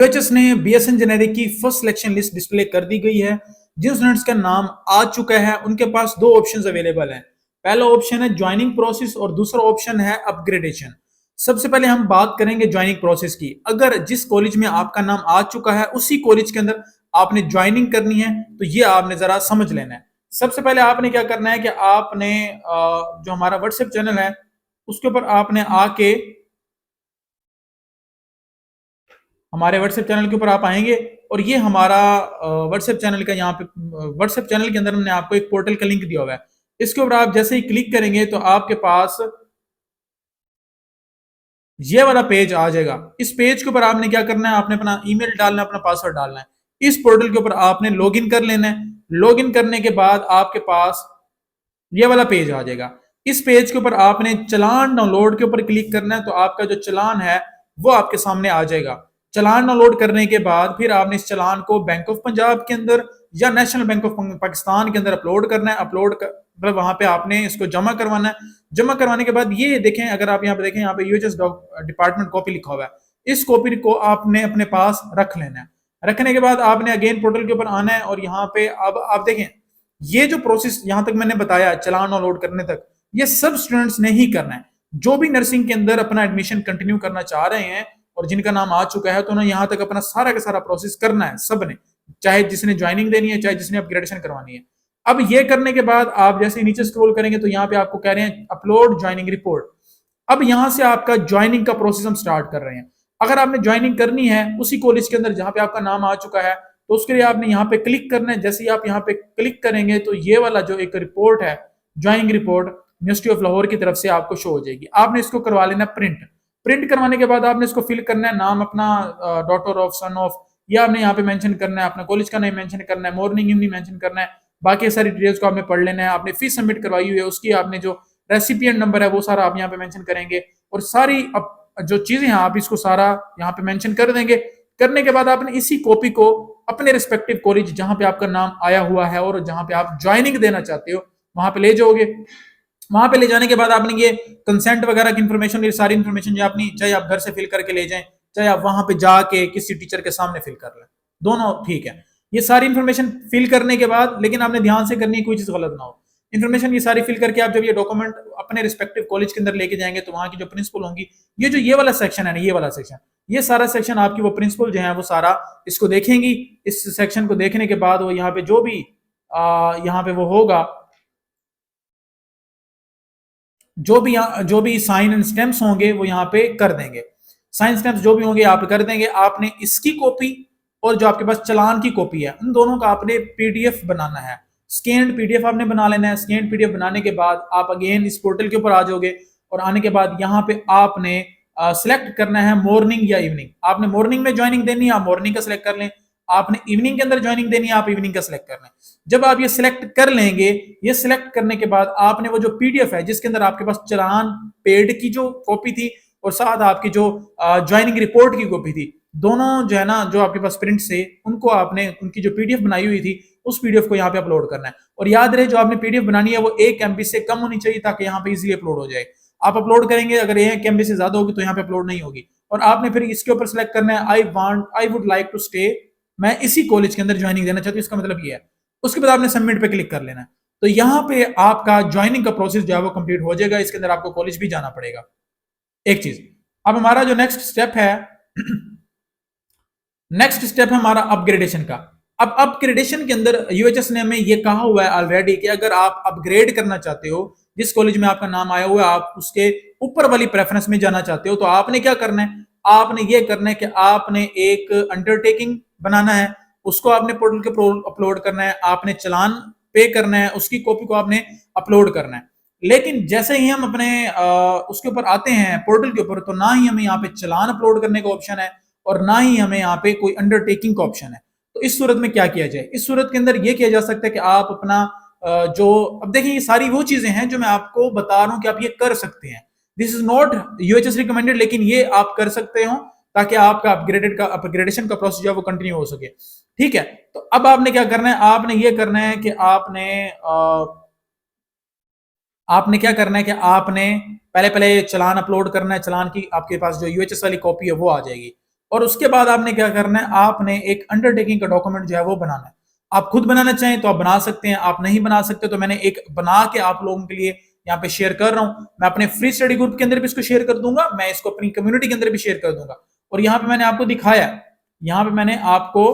UHS ने BSN generic की first selection list display कर दी गई है। जिन स्टूडेंट्स का नाम आ चुका है उनके पास दो ऑप्शंस अवेलेबल हैं। पहला ऑप्शन है ज्वाइनिंग प्रोसेस और दूसरा ऑप्शन है अपग्रेडेशन। सबसे पहले हम बात करेंगे ज्वाइनिंग प्रोसेस की। अगर जिस कॉलेज में आपका नाम आ चुका है उसी कॉलेज के अंदर आपने ज्वाइनिंग करनी है तो ये आपने जरा समझ लेना है। सबसे पहले आपने क्या करना है कि आपने जो हमारा व्हाट्सएप चैनल है उसके ऊपर आपने आके हमारे व्हाट्सएप चैनल के ऊपर आप आएंगे और ये हमारा व्हाट्सएप चैनल का यहाँ पे व्हाट्सएप चैनल के अंदर हमने आपको एक पोर्टल का लिंक दिया हुआ है। इसके ऊपर आप जैसे ही क्लिक करेंगे तो आपके पास ये वाला पेज आ जाएगा। इस पेज के ऊपर आपने क्या करना है, आपने अपना ईमेल डालना है, अपना पासवर्ड डालना है। इस पोर्टल के ऊपर आपने लॉगिन कर लेना है। लॉगिन करने के बाद आपके पास ये वाला पेज आ जाएगा। इस पेज के ऊपर आपने चलान डाउनलोड के ऊपर क्लिक करना है तो आपका जो चलान है वो आपके सामने आ जाएगा। चलान डाउनलोड करने के बाद फिर आपने इस चलान को बैंक ऑफ पंजाब के अंदर या नेशनल बैंक ऑफ पाकिस्तान के अंदर अपलोड करना है। मतलब वहां पे आपने इसको जमा करवाना है। जमा करवाने के बाद ये देखें, अगर आप यहाँ पे देखें, यहाँ पे यूएचएस डिपार्टमेंट कॉपी लिखा हुआ है। इस कॉपी को आपने अपने पास रख लेना है। रखने के बाद आपने अगेन पोर्टल के ऊपर आना है और यहाँ पे अब आप देखें ये जो प्रोसेस यहां तक मैंने बताया चलान डाउनलोड करने तक, ये सब स्टूडेंट्स ने ही करना है। जो भी नर्सिंग के अंदर अपना एडमिशन कंटिन्यू करना चाह रहे हैं और जिनका नाम आ चुका है तो उन्हें यहां तक अपना सारा का सारा प्रोसेस करना है सब ने, चाहे जिसने ज्वाइनिंग देनी है चाहे जिसने अपग्रेडेशन करवानी है। अब ये करने के बाद आप जैसे नीचे स्क्रॉल करेंगे तो यहाँ पे आपको कह रहे हैं अपलोड ज्वाइनिंग रिपोर्ट। अब यहां से आपका ज्वाइनिंग का प्रोसेस हम स्टार्ट कर रहे हैं। अगर आपने ज्वाइनिंग करनी है उसी कॉलेज के अंदर जहां पे आपका नाम आ चुका है तो उसके लिए आपने यहाँ पे क्लिक करना है। जैसे ही आप यहाँ पे क्लिक करेंगे तो ये वाला जो एक रिपोर्ट है, joining report university of Lahore की तरफ से आपको शो हो जाएगी। आपने इसको करवा लेना प्रिंट। प्रिंट करवाने के बाद आपने इसको फिल करना है, नाम अपना, डॉटर ऑफ, सन ऑफ, ये आपने यहाँ पे मेंशन करना है, अपना कॉलेज का नेम मेंशन करना है, मॉर्निंग इवनिंग मेंशन करना है। बाकी सारी डिटेल्स को आपने पढ़ लेना है। आपने फीस सबमिट करवाई हुई है उसकी आपने जो रेसिपिएंट नंबर है वो सारा आप यहाँ पे मेंशन करेंगे और सारी जो चीजें हैं आप इसको सारा यहाँ पे मेंशन कर देंगे। करने के बाद आपने इसी कॉपी को अपने रिस्पेक्टिव कॉलेज जहां पे आपका नाम आया हुआ है और जहां पे आप ज्वाइनिंग देना चाहते हो वहां पे ले जाओगे। वहां पे ले जाने के बाद आपने ये कंसेंट वगैरह की इंफॉर्मेशन, ये सारी इंफॉर्मेशन जो आपने, चाहे आप घर से फिल करके ले जाएं चाहे आप वहां पे जाके किसी टीचर के सामने फिल कर लें, दोनों ठीक है। ये सारी इंफॉर्मेशन फिल करने के बाद, लेकिन आपने ध्यान से करनी है कोई चीज गलत ना हो। इन्फॉर्मेशन ये सारी फिल करके आप जब ये डॉक्यूमेंट अपने रिस्पेक्टिव कॉलेज के अंदर लेके जाएंगे तो वहां की जो प्रिंसिपल होंगी, ये जो ये वाला सेक्शन है ना, ये वाला सेक्शन, ये सारा सेक्शन आपकी वो प्रिंसिपल जो है वो सारा इसको देखेंगी। इस सेक्शन को देखने के बाद वो यहाँ पे जो भी यहाँ पे वो होगा, जो भी साइन एंड स्टेम्प्स होंगे वो यहाँ पे कर देंगे। साइन स्टेम्प्स जो भी होंगे आप कर देंगे। आपने इसकी कॉपी और जो आपके पास चालान की कॉपी है उन दोनों का आपने पीडीएफ बनाना है। स्कैन्ड पीडीएफ आपने बना लेना है। स्कैन्ड पीडीएफ बनाने के बाद आप अगेन इस पोर्टल के ऊपर आ जाओगे और आने के बाद यहाँ पे आपने सिलेक्ट करना है मॉर्निंग या इवनिंग। आपने मॉर्निंग में ज्वाइनिंग देनी है, आप मॉर्निंग का सिलेक्ट कर लें। आपने इवनिंग के अंदर ज्वाइनिंग देनी है, आप इवनिंग का सिलेक्ट कर लें। जब आप ये सिलेक्ट कर लेंगे, ये सिलेक्ट करने के बाद आपने वो जो पीडीएफ है जिसके अंदर आपके पास चालान पेड की जो कॉपी थी और साथ आपकी जो ज्वाइनिंग रिपोर्ट की कॉपी थी, दोनों जो है ना, जो आपके पास प्रिंट से, उनको आपने उनकी जो पीडीएफ बनाई हुई थी उस पीडीएफ को यहाँ पे अपलोड करना है। और याद रहे जो आपने पीडीएफ बनानी है वो 1 MB से कम होनी चाहिए ताकि यहाँ पे इजीली अपलोड हो जाए। आप अपलोड करेंगे अगर 1 MB से ज्यादा होगी तो यहाँ पे अपलोड नहीं होगी। और आपने फिर इसके ऊपर सिलेक्ट करना है I would like to stay, मैं इसी कॉलेज के अंदर ज्वाइनिंग देना चाहती हूँ, इसका मतलब ये है। उसके बाद आपने सबमिट पे क्लिक कर लेना है। तो यहाँ पे आपका ज्वाइनिंग का प्रोसेस जो है वो कंप्लीट हो जाएगा। इसके अंदर आपको कॉलेज भी जाना पड़ेगा। एक चीज, अब हमारा जो नेक्स्ट स्टेप है नेक्स्ट स्टेप है हमारा अपग्रेडेशन का। अब अपग्रेडेशन के अंदर यूएचएस ने हमें ये कहा हुआ है ऑलरेडी कि अगर आप अपग्रेड करना चाहते हो, जिस कॉलेज में आपका नाम आया हुआ है आप उसके ऊपर वाली प्रेफरेंस में जाना चाहते हो, तो आपने क्या करना है, आपने ये करना है कि आपने एक अंडरटेकिंग बनाना है, उसको आपने पोर्टल के अपलोड करना है, आपने चालान पे करना है, उसकी कॉपी को आपने अपलोड करना है। लेकिन जैसे ही हम अपने उसके ऊपर आते हैं पोर्टल के ऊपर, तो ना ही हमें यहाँ पे चालान अपलोड करने का ऑप्शन है और ना ही हमें यहाँ पे कोई अंडरटेकिंग का ऑप्शन है। तो इस सूरत में क्या किया जाए? इस सूरत के अंदर ये किया जा सकता है कि आप अपना जो, अब देखिए ये सारी वो चीजें हैं जो मैं आपको बता रहा हूं कि आप ये कर सकते हैं। This is not UHS recommended, लेकिन ये आप कर सकते हो ताकि आपका अपग्रेडेशन का प्रोसेस जो है वो कंटिन्यू हो सके। ठीक है, तो अब आपने क्या करना है, आपने ये करना है कि आपने क्या करना है कि आपने पहले चालान अपलोड करना है। चालान की आपके पास जो यूएचएस वाली कॉपी है वो आ जाएगी। और उसके बाद आपने क्या करना है, आपने एक अंडरटेकिंग का डॉक्यूमेंट जो है वो बनाना है। आप खुद बनाना चाहें तो आप बना सकते हैं, आप नहीं बना सकते तो मैंने एक बना के आप लोगों के लिए यहाँ पे शेयर कर रहा हूं। मैं अपने फ्री स्टडी ग्रुप के अंदर भी इसको शेयर कर दूंगा, मैं इसको अपनी कम्युनिटी के अंदर भी शेयर कर दूंगा। और यहाँ पे मैंने आपको दिखाया, यहाँ पे मैंने आपको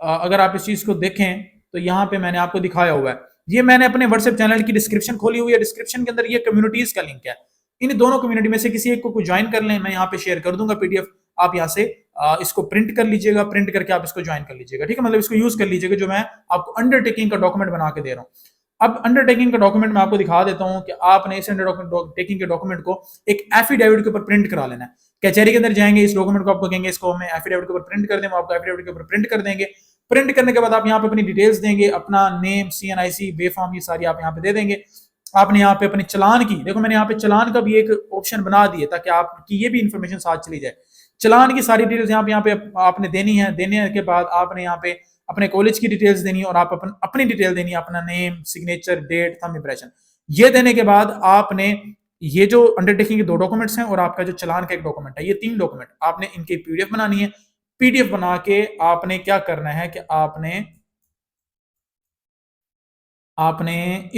अगर आप इस चीज को देखें तो यहाँ पे मैंने आपको दिखाया हुआ है, ये मैंने अपने व्हाट्सएप चैनल की डिस्क्रिप्शन खोली हुई है, डिस्क्रिप्शन के अंदर ये कम्युनिटीज का लिंक है। इन दोनों कम्युनिटी में से किसी एक को ज्वाइन कर लें, मैं यहाँ पे शेयर कर दूंगा पीडीएफ, आप यहाँ से इसको प्रिंट कर लीजिएगा, प्रिंट करके आप इसको ज्वाइन कर लीजिएगा, ठीक है, मतलब इसको यूज कर लीजिएगा जो मैं आपको अंडरटेकिंग का डॉक्यूमेंट बना के दे रहा हूँ। अब अंडरटेकिंग का डॉक्यूमेंट मैं आपको दिखा देता हूं कि आपने इस अंडरटेकिंग के डॉक्यूमेंट को एक एफिडेविट के ऊपर प्रिंट करा लेना है। कचहरी के अंदर जाएंगे, इस डॉक्यूमेंट को आपको कहेंगे इसको हमें एफिडेविट के ऊपर प्रिंट कर दें, वो आपको एफिडेविट के ऊपर प्रिंट कर देंगे। प्रिंट करने के बाद आप यहाँ पे अपनी डिटेल्स देंगे, अपना नेम, CNIC, बेफॉर्म, ये सारी आप यहाँ पे दे देंगे। आपने यहाँ पे अपने चलान की, देखो मैंने यहाँ पे चलान का भी एक ऑप्शन बना दिया ताकि आपकी ये भी इंफॉर्मेशन साथ चली जाए। चलान की सारी डिटेल्स यहाँ पे आपने देनी है। देने के बाद आपने यहाँ पे अपने कॉलेज की डिटेल्स देनी है और आप अपनी डिटेल देनी है, अपना name, signature, date, thumb impression. ये देने के बाद आपने ये जो अंडरटेकिंग के 2 डॉक्यूमेंट्स हैं और आपका जो चलान का एक डॉक्यूमेंट है, ये 3 डॉक्यूमेंट आपने इनकी पीडीएफ बनानी है। पीडीएफ बना के आपने क्या करना है कि आपने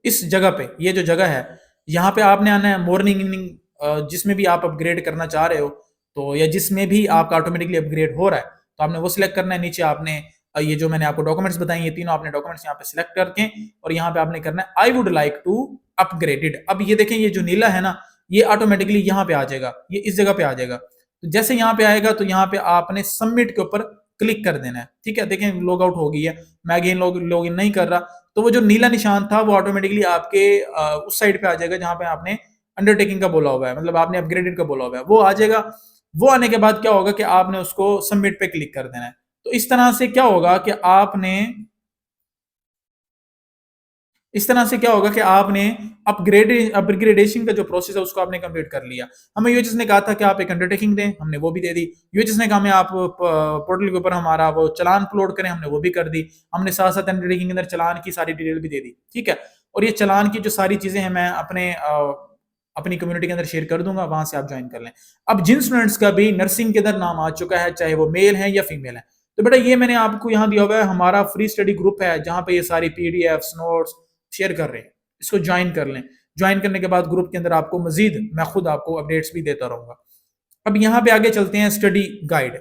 इस जगह पे, ये जो जगह है यहाँ पे आपने आना है, मॉर्निंग, इवनिंग, जिसमें भी आप अपग्रेड करना चाह रहे हो तो, या जिसमें भी आपका ऑटोमेटिकली अपग्रेड हो रहा है तो आपने वो सिलेक्ट करना है। नीचे आपने ये जो मैंने आपको डॉक्यूमेंट्स बताए, ये तीनों आपने डॉक्यूमेंट्स यहाँ पे सिलेक्ट करके और यहाँ पे आपने करना है I would like to upgraded. अब ये देखें, ये जो नीला है ना, ये ऑटोमेटिकली यहाँ पे आ जाएगा, ये इस जगह पे आ जाएगा। तो जैसे यहाँ पे आएगा तो यहाँ पे आपने सबमिट के ऊपर क्लिक कर देना है, ठीक है। देखें लॉग आउट हो गई है, मैं अगेन लॉग इन नहीं कर रहा, तो वो जो नीला निशान था वो ऑटोमेटिकली आपके उस साइड पे आ जाएगा जहां पे आपने अंडरटेकिंग का बोला हुआ है, मतलब आपने अपग्रेडेड का बोला हुआ है, वो आ जाएगा। वो आने के बाद क्या होगा कि आपने उसको सबमिट पे क्लिक कर देना है। तो इस तरह से क्या होगा कि आपने अपग्रेडेशन का जो प्रोसेस है उसको आपने कंप्लीट कर लिया। हमें यूएचएस ने कहा था कि आप एक अंडरटेकिंग दें, हमने वो भी दे दी। यूएचएस ने कहा हमें आप पोर्टल के ऊपर हमारा वो चलान अपलोड करें, हमने वो भी कर दी। हमने साथ साथ अंडरटेकिंग के अंदर चलान की सारी डिटेल भी दे दी, ठीक है। और ये चलान की जो सारी चीजें हैं मैं अपनी कम्युनिटी के अंदर शेयर कर दूंगा, वहां से आप ज्वाइन कर लें। अब जिन स्टूडेंट्स का भी नर्सिंग के अंदर नाम आ चुका है, चाहे वो मेल है या फीमेल है, तो बेटा ये मैंने आपको यहाँ दिया हुआ है, हमारा फ्री स्टडी ग्रुप है जहां पे ये सारी पीडीएफ नोट्स शेयर कर रहे हैं, इसको ज्वाइन कर लें। ज्वाइन करने के बाद ग्रुप के अंदर आपको मजीद मैं खुद आपको अपडेट्स भी देता रहूंगा। अब यहाँ पे आगे चलते हैं, स्टडी गाइड।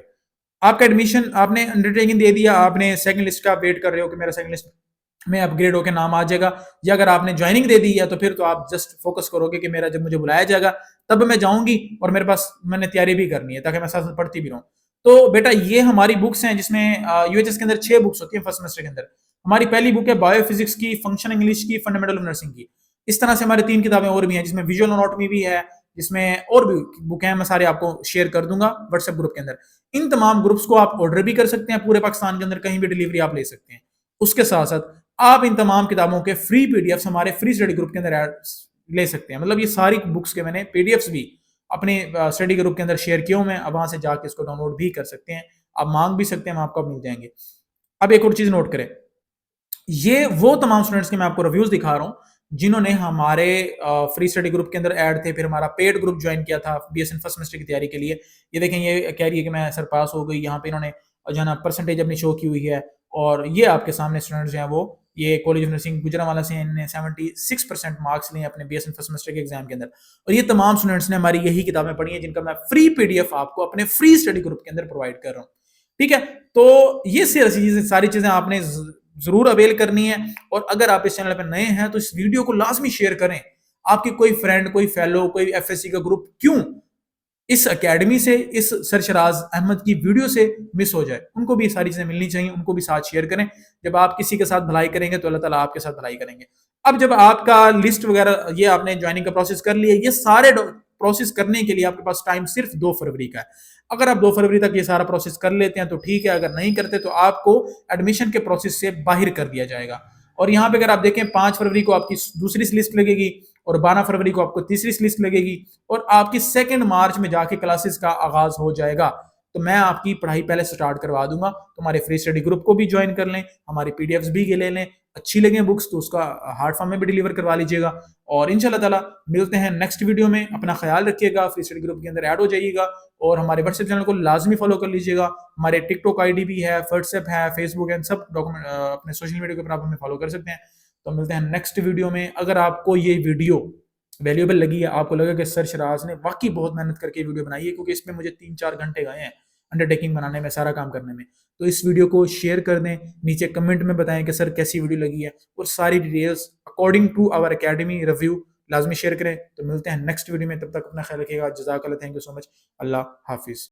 आपका एडमिशन आपने अंडरटेकिंग दे दिया, आपने सेकंड लिस्ट का वेट कर रहे हो कि मेरा सेकंड लिस्ट में अपग्रेड होकर नाम आ जाएगा, या अगर आपने ज्वाइनिंग दे दी है तो फिर तो आप जस्ट फोकस करोगे कि मेरा जब मुझे बुलाया जाएगा तब मैं जाऊंगी, और मेरे पास मैंने तैयारी भी करनी है ताकि मैं साथ साथ पढ़ती भी रहूं। तो बेटा ये हमारी बुक्स हैं जिसमें यूएचएस के अंदर 6 बुक्स होती है फर्स्ट सेमेस्टर के अंदर। हमारी पहली बुक है बायोफिजिक्स की, फंक्शनल इंग्लिश की, फंडामेंटल ऑफ नर्सिंग की। इस तरह से हमारी 3 किताबें और भी हैं जिसमें विजुअल एनाटॉमी भी है, जिसमें और भी बुक हैं, मैं सारे आपको शेयर कर दूंगा व्हाट्सएप ग्रुप के अंदर। इन तमाम ग्रुप्स को आप ऑर्डर भी कर सकते हैं, पूरे पाकिस्तान के अंदर कहीं भी डिलीवरी आप ले सकते हैं। उसके साथ साथ आप इन तमाम किताबों के फ्री पीडीएफ हमारे फ्री स्टडी ग्रुप के अंदर ले सकते हैं। मतलब ये सारी बुक्स के मैंने पीडीएफ भी अपने स्टडी ग्रुप के अंदर शेयर किए हुए हैं, अब वहां से जाके इसको डाउनलोड भी कर सकते हैं, आप मांग भी सकते हैं, आपको मिल जाएंगे। अब एक और चीज नोट करें, ये वो तमाम स्टूडेंट्स के मैं आपको रिव्यूज दिखा रहा हूं जिन्होंने हमारे फ्री स्टडी ग्रुप के अंदर ऐड थे, फिर हमारा पेड ग्रुप ज्वाइन किया था बीएसएन फर्स्ट सेमेस्टर की तैयारी के लिए। ये देखें, ये कह रही है कि मैं सर पास हो गई, यहाँ पे इन्होंने जो है ना परसेंटेज अपनी शो की हुई है, और ये आपके सामने स्टूडेंट्स जो हैं वो ये कॉलेज ऑफ नर्सिंग गुजरांवाला से इन्होंने 76% मार्क्स लिए अपने बीएसएन फर्स्ट सेमेस्टर के एग्जाम के अंदर। और ये तमाम स्टूडेंट्स ने हमारी यही किताबें पढ़ी हैं जिनका मैं फ्री पीडीएफ आपको अपने फ्री स्टडी ग्रुप के अंदर प्रोवाइड कर रहा हूँ, ठीक है। तो ये सारी चीजें आपने जरूर अवेल करनी है। और अगर आप इस चैनल पर नए हैं तो इस वीडियो को लाजमी शेयर करें। आपके कोई फ्रेंड, कोई फेलो, कोई एफएससी का ग्रुप क्यों इस एकेडमी से, इस सरशराज अहमद की वीडियो से मिस हो जाए, उनको भी सारी चीजें मिलनी चाहिए, उनको भी साथ शेयर करें। जब आप किसी के साथ भलाई करेंगे तो अल्लाह ताला आपके साथ भलाई करेंगे। अब जब आपका लिस्ट वगैरह ये आपने ज्वाइनिंग का प्रोसेस कर लिया, ये सारे प्रोसेस करने के लिए आपके पास टाइम सिर्फ 2 फरवरी का है। अगर आप 2 फरवरी तक ये सारा प्रोसेस कर लेते हैं तो ठीक है, अगर नहीं करते तो आपको एडमिशन के प्रोसेस से बाहर कर दिया जाएगा। और यहाँ पे अगर आप देखें 5 फरवरी को आपकी दूसरी लिस्ट लगेगी और 12 फरवरी को आपको तीसरी लिस्ट लगेगी और आपकी 2 मार्च में जाके क्लासेस का आगाज हो जाएगा। तो मैं आपकी पढ़ाई पहले स्टार्ट करवा दूंगा। तो हमारे फ्री स्टडी ग्रुप को भी ज्वाइन कर लें, हमारी पीडीएफ्स भी ले लें, अच्छी लगे बुक्स तो उसका हार्ड फॉर्म में भी डिलीवर करवा लीजिएगा। और इंशाल्लाह ताला मिलते हैं नेक्स्ट वीडियो में। अपना ख्याल रखिएगा, फ्री स्टडी ग्रुप के अंदर ऐड हो जाइएगा और हमारे व्हाट्सएप चैनल को लाजमी फॉलो कर लीजिएगा। हमारे टिकटॉक आईडी भी है, व्हाट्सएप है, फेसबुक है, सब डॉक्यूमेंट अपने सोशल मीडिया के ऊपर आप हमें फॉलो कर सकते हैं। तो मिलते हैं नेक्स्ट वीडियो में। अगर आपको ये वीडियो वैल्यूएबल लगी है, आपको लगा कि सर शराज ने वाकई बहुत मेहनत करके वीडियो बनाई है, क्योंकि इसमें मुझे 3-4 घंटे गए हैं अंडरटेकिंग बनाने में, सारा काम करने में, तो इस वीडियो को शेयर कर दें, नीचे कमेंट में बताएं कि सर कैसी वीडियो लगी है, और सारी details according to our academy review लाजमी शेयर करें। तो मिलते हैं नेक्स्ट वीडियो में, तब तक अपना ख्याल रखिएगा। जज़ाकल्लाह, थैंक यू सो मच, अल्लाह हाफिज़।